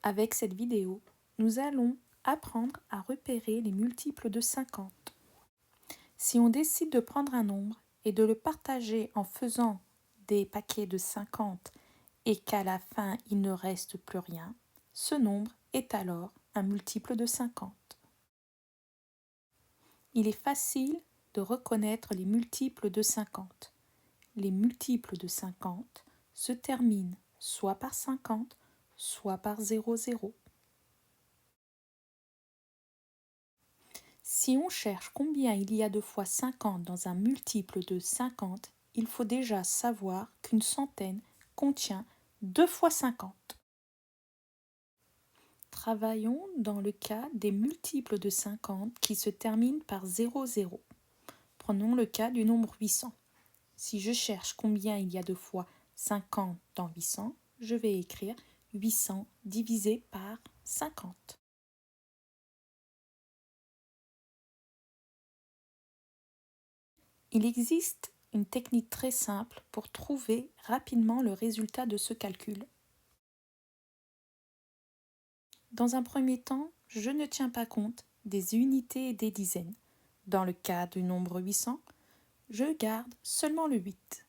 Avec cette vidéo, nous allons apprendre à repérer les multiples de 50. Si on décide de prendre un nombre et de le partager en faisant des paquets de 50 et qu'à la fin il ne reste plus rien, ce nombre est alors un multiple de 50. Il est facile de reconnaître les multiples de 50. Les multiples de 50 se terminent soit par 50, soit par 00. Si on cherche combien il y a de fois 50 dans un multiple de 50, il faut déjà savoir qu'une centaine contient 2 fois 50. Travaillons dans le cas des multiples de 50 qui se terminent par 00. Prenons le cas du nombre 800. Si je cherche combien il y a de fois 50 dans 800, je vais écrire 800 divisé par 50. Il existe une technique très simple pour trouver rapidement le résultat de ce calcul. Dans un premier temps, je ne tiens pas compte des unités et des dizaines. Dans le cas du nombre 800, je garde seulement le 8.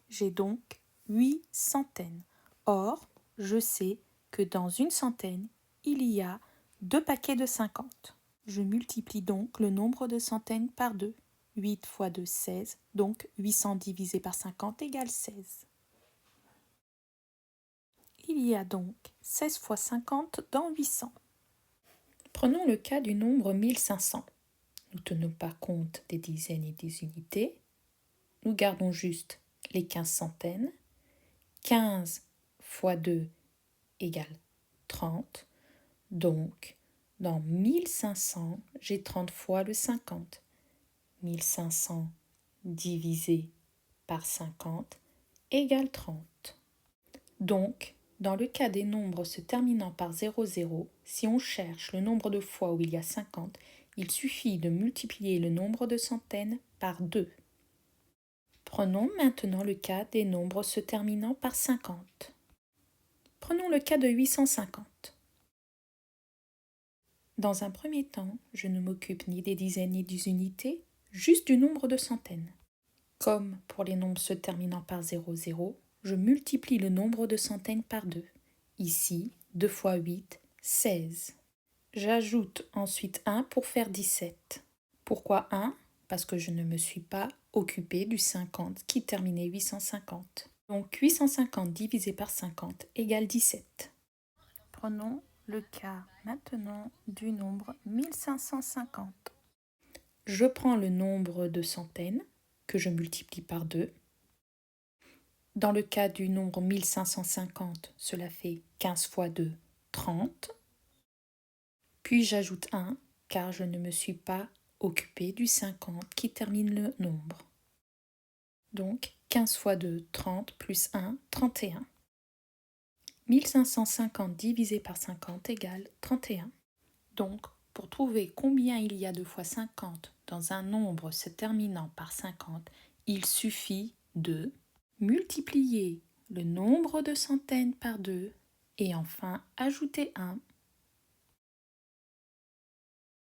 J'ai donc 8 centaines. Or, je sais que dans une centaine, il y a 2 paquets de 50. Je multiplie donc le nombre de centaines par 2. 8 fois 2, 16. Donc 800 divisé par 50 égale 16. Il y a donc 16 fois 50 dans 800. Prenons le cas du nombre 1500. Nous ne tenons pas compte des dizaines et des unités. Nous gardons juste les 15 centaines. 15 fois 2 égale 30. Donc, dans 1500, j'ai 30 fois le 50. 1500 divisé par 50 égale 30. Donc, dans le cas des nombres se terminant par 00, si on cherche le nombre de fois où il y a 50, il suffit de multiplier le nombre de centaines par 2. Prenons maintenant le cas des nombres se terminant par 50. Prenons le cas de 850. Dans un premier temps, je ne m'occupe ni des dizaines ni des unités, juste du nombre de centaines. Comme pour les nombres se terminant par 00, je multiplie le nombre de centaines par 2. Ici, 2 fois 8, 16. J'ajoute ensuite 1 pour faire 17. Pourquoi 1 ? Parce que je ne me suis pas occupée du 50 qui terminait 850. Donc 850 divisé par 50 égale 17. Prenons le cas maintenant du nombre 1550. Je prends le nombre de centaines que je multiplie par 2. Dans le cas du nombre 1550, cela fait 15 fois 2, 30. Puis j'ajoute 1, car je ne me suis pas occupée du 50 qui termine le nombre. Donc 15 fois 2, 30, plus 1, 31. 1550 divisé par 50 égale 31. Donc, pour trouver combien il y a de fois 50 dans un nombre se terminant par 50, il suffit de multiplier le nombre de centaines par 2 et enfin ajouter 1